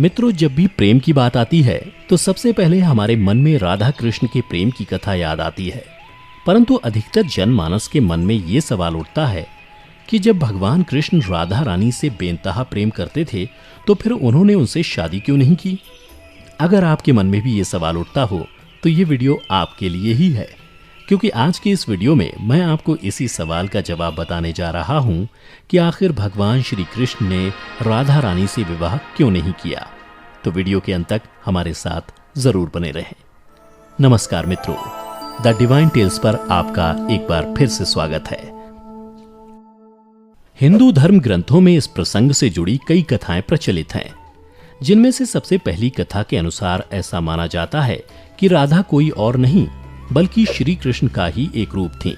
मित्रों, जब भी प्रेम की बात आती है तो सबसे पहले हमारे मन में राधा कृष्ण के प्रेम की कथा याद आती है। परंतु अधिकतर जनमानस के मन में ये सवाल उठता है कि जब भगवान कृष्ण राधा रानी से बेइंतहा प्रेम करते थे तो फिर उन्होंने उनसे शादी क्यों नहीं की। अगर आपके मन में भी ये सवाल उठता हो तो ये वीडियो आपके लिए ही है, क्योंकि आज के इस वीडियो में मैं आपको इसी सवाल का जवाब बताने जा रहा हूं कि आखिर भगवान श्री कृष्ण ने राधा रानी से विवाह क्यों नहीं किया। तो वीडियो के अंत तक हमारे साथ जरूर बने रहें। नमस्कार मित्रों, द डिवाइन टेल्स पर आपका एक बार फिर से स्वागत है। हिंदू धर्म ग्रंथों में इस प्रसंग से जुड़ी कई कथाएं प्रचलित हैं, जिनमें से सबसे पहली कथा के अनुसार ऐसा माना जाता है कि राधा कोई और नहीं बल्कि श्री कृष्ण का ही एक रूप थी।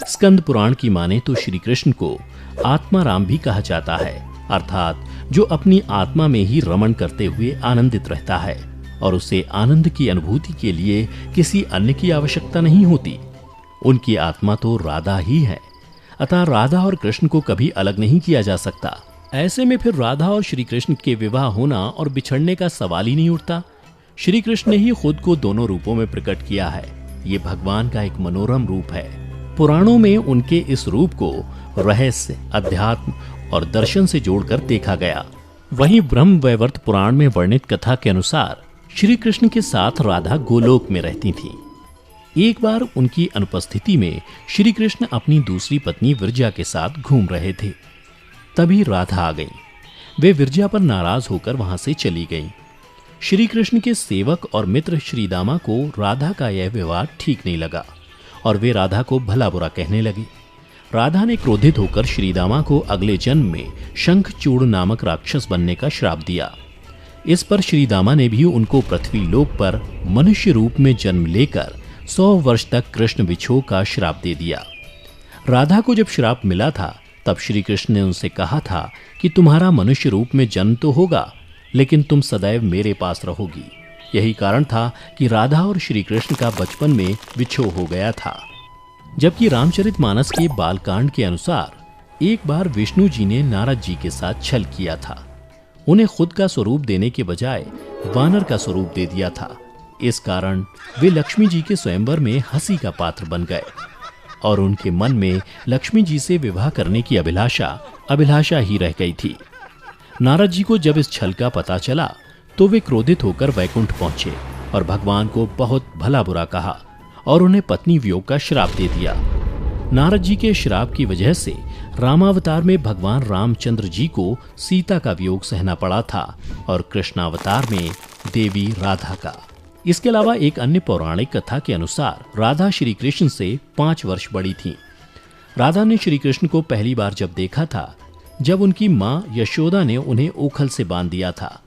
स्कंद पुराण की माने तो श्री कृष्ण को आत्मा राम भी कहा जाता है, अर्थात जो अपनी आत्मा में ही रमण करते हुए आनंदित रहता है और उसे आनंद की अनुभूति के लिए किसी अन्य की आवश्यकता नहीं होती। उनकी आत्मा तो राधा ही है, अतः राधा और कृष्ण को कभी अलग नहीं किया जा सकता। ऐसे में फिर राधा और श्री कृष्ण के विवाह होना और बिछड़ने का सवाल ही नहीं उठता। श्री कृष्ण ने ही खुद को दोनों रूपों में प्रकट किया है। ये भगवान का एक मनोरम रूप है। पुराणों में उनके इस रूप को रहस्य, अध्यात्म और दर्शन से जोड़कर देखा गया। वहीं ब्रह्म वैवर्त पुराण में वर्णित कथा के अनुसार श्री कृष्ण के साथ राधा गोलोक में रहती थीं। एक बार उनकी अनुपस्थिति में श्री कृष्ण अपनी दूसरी पत्नी विरजा के साथ घूम रहे थे। तभी राधा आ गई। वे विरजा पर नाराज होकर वहां से चली गईं। श्री कृष्ण के सेवक और मित्र श्रीदामा को राधा का यह व्यवहार ठीक नहीं लगा और वे राधा को भला बुरा कहने लगे। राधा ने क्रोधित होकर श्रीदामा को अगले जन्म में शंखचूड़ नामक राक्षस बनने का श्राप दिया। इस पर श्रीदामा ने भी उनको पृथ्वी लोक पर मनुष्य रूप में जन्म लेकर 100 वर्ष तक कृष्ण विछोह का श्राप दे दिया। राधा को जब श्राप मिला था तब श्री कृष्ण ने उनसे कहा था कि तुम्हारा मनुष्य रूप में जन्म तो होगा, लेकिन तुम सदैव मेरे पास रहोगी। यही कारण था कि राधा और श्री कृष्ण का बचपन में विछोह हो गया था। जबकि रामचरितमानस के बालकांड के अनुसार एक बार विष्णु जी ने नारद जी के साथ छल किया था। उन्हें खुद का स्वरूप देने के बजाय वानर का स्वरूप दे दिया था। इस कारण वे लक्ष्मी जी के स्वयंवर में हंसी का पात्र बन गए और उनके मन में लक्ष्मी जी से विवाह करने की अभिलाषा ही रह गई थी। नारद जी को जब इस छल का पता चला तो वे क्रोधित होकर वैकुंठ पहुंचे और भगवान को बहुत भला बुरा कहा और उन्हें पत्नी वियोग का श्राप दे दिया। नारद जी के श्राप की वजह से रामावतार में भगवान रामचंद्र जी को सीता का वियोग सहना पड़ा था और कृष्णावतार में देवी राधा का। इसके अलावा एक अन्य पौराणिक कथा के अनुसार राधा श्री कृष्ण से 5 वर्ष बड़ी थी। राधा ने श्री कृष्ण को पहली बार जब देखा था जब उनकी मां यशोदा ने उन्हें ओखल से बांध दिया था।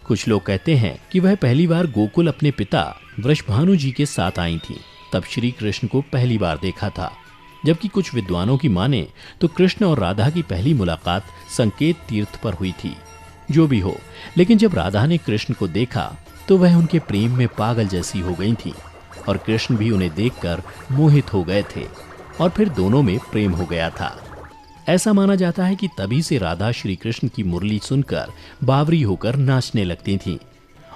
कुछ लोग कहते हैं कि वह पहली बार गोकुल अपने पिता वृषभानु जी के साथ आई थी, तब श्री कृष्ण को पहली बार देखा था। जबकि कुछ विद्वानों की माने तो कृष्ण और राधा की पहली मुलाकात संकेत तीर्थ पर हुई थी। जो भी हो, लेकिन जब राधा ने कृष्ण को देखा तो वह उनके प्रेम में पागल जैसी हो गई थी और कृष्ण भी उन्हें देखकर मोहित हो गए थे और फिर दोनों में प्रेम हो गया था। ऐसा माना जाता है कि तभी से राधा श्री कृष्ण की मुरली सुनकर बावरी होकर नाचने लगती थीं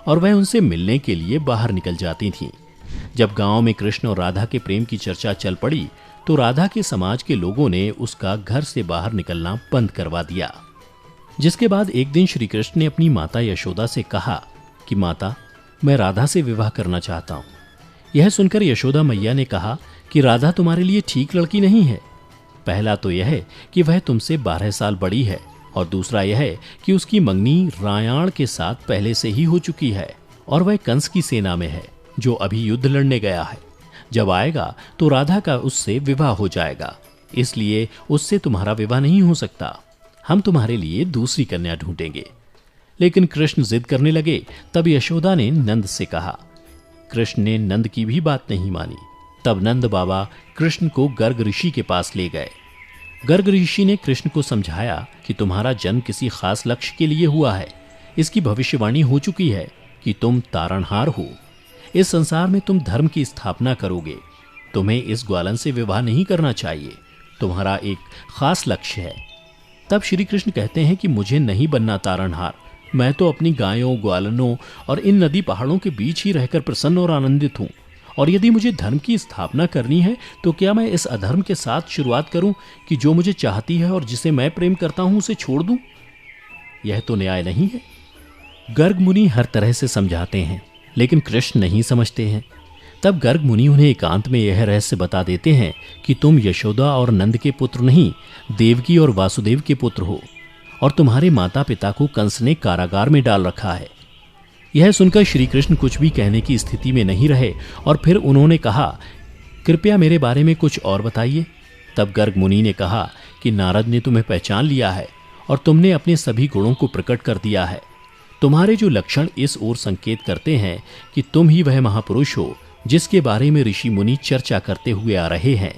और वह उनसे मिलने के लिए बाहर निकल जाती थीं। जब गांव में कृष्ण और राधा के प्रेम की चर्चा चल पड़ी तो राधा के समाज के लोगों ने उसका घर से बाहर निकलना बंद करवा दिया। जिसके बाद एक दिन श्री कृष्ण ने अपनी माता यशोदा से कहा कि माता, मैं राधा से विवाह करना चाहता हूँ। यह सुनकर यशोदा मैया ने कहा कि राधा तुम्हारे लिए ठीक लड़की नहीं है। पहला तो यह है कि वह तुमसे 12 साल बड़ी है और दूसरा यह है कि उसकी मंगनी रायाण के साथ पहले से ही हो चुकी है और वह कंस की सेना में है जो अभी युद्ध लड़ने गया है। जब आएगा तो राधा का उससे विवाह हो जाएगा, इसलिए उससे तुम्हारा विवाह नहीं हो सकता। हम तुम्हारे लिए दूसरी कन्या ढूंढेंगे। लेकिन कृष्ण जिद करने लगे। तब यशोदा ने नंद से कहा। कृष्ण ने नंद की भी बात नहीं मानी। तब नंद बाबा कृष्ण को गर्ग ऋषि के पास ले गए। गर्ग ऋषि ने कृष्ण को समझाया कि तुम्हारा जन्म किसी खास लक्ष्य के लिए हुआ है। इसकी भविष्यवाणी हो चुकी है कि तुम तारणहार हो। इस संसार में तुम धर्म की स्थापना करोगे। तुम्हें इस ग्वालन से विवाह नहीं करना चाहिए। तुम्हारा एक खास लक्ष्य है। तब श्री कृष्ण कहते हैं कि मुझे नहीं बनना तारणहार, मैं तो अपनी गायों, ग्वालनों और इन नदी पहाड़ों के बीच ही रहकर प्रसन्न और आनंदित हूँ। और यदि मुझे धर्म की स्थापना करनी है तो क्या मैं इस अधर्म के साथ शुरुआत करूं कि जो मुझे चाहती है और जिसे मैं प्रेम करता हूं उसे छोड़ दूं? यह तो न्याय नहीं है। गर्ग मुनि हर तरह से समझाते हैं, लेकिन कृष्ण नहीं समझते हैं। तब गर्ग मुनि उन्हें एकांत में यह रहस्य बता देते हैं कि तुम यशोदा और नंद के पुत्र नहीं, देवकी और वासुदेव के पुत्र हो, और तुम्हारे माता पिता को कंस ने कारागार में डाल रखा है। यह सुनकर श्री कृष्ण कुछ भी कहने की स्थिति में नहीं रहे और फिर उन्होंने कहा, कृपया मेरे बारे में कुछ और बताइए। तब गर्ग मुनि ने कहा कि नारद ने तुम्हें पहचान लिया है और तुमने अपने सभी गुणों को प्रकट कर दिया है। तुम्हारे जो लक्षण इस ओर संकेत करते हैं कि तुम ही वह महापुरुष हो जिसके बारे में ऋषि मुनि चर्चा करते हुए आ रहे हैं।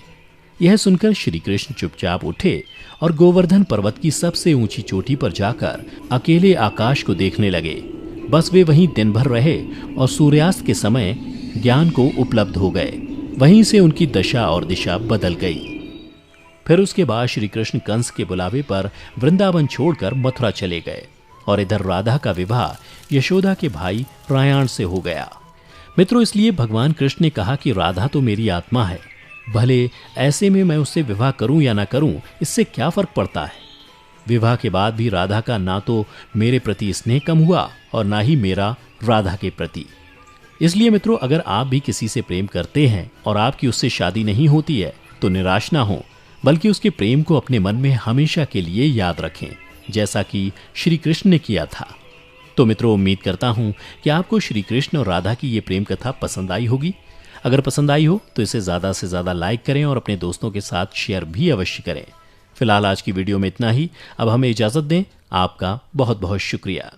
यह सुनकर श्री कृष्ण चुपचाप उठे और गोवर्धन पर्वत की सबसे ऊंची चोटी पर जाकर अकेले आकाश को देखने लगे। बस वे वहीं दिन भर रहे और सूर्यास्त के समय ज्ञान को उपलब्ध हो गए। वहीं से उनकी दशा और दिशा बदल गई। फिर उसके बाद श्री कृष्ण कंस के बुलावे पर वृंदावन छोड़कर मथुरा चले गए और इधर राधा का विवाह यशोदा के भाई रायाण से हो गया। मित्रों, इसलिए भगवान कृष्ण ने कहा कि राधा तो मेरी आत्मा है, भले ऐसे में मैं उससे विवाह करूं या ना करूं, इससे क्या फर्क पड़ता है। विवाह के बाद भी राधा का ना तो मेरे प्रति स्नेह कम हुआ और ना ही मेरा राधा के प्रति। इसलिए मित्रों, अगर आप भी किसी से प्रेम करते हैं और आपकी उससे शादी नहीं होती है तो निराश ना हो, बल्कि उसके प्रेम को अपने मन में हमेशा के लिए याद रखें, जैसा कि श्री कृष्ण ने किया था। तो मित्रों, उम्मीद करता हूं कि आपको श्री कृष्ण और राधा की ये प्रेम कथा पसंद आई होगी। अगर पसंद आई हो तो इसे ज़्यादा से ज़्यादा लाइक करें और अपने दोस्तों के साथ शेयर भी अवश्य करें। फिलहाल आज की वीडियो में इतना ही। अब हमें इजाज़त दें। आपका बहुत बहुत शुक्रिया।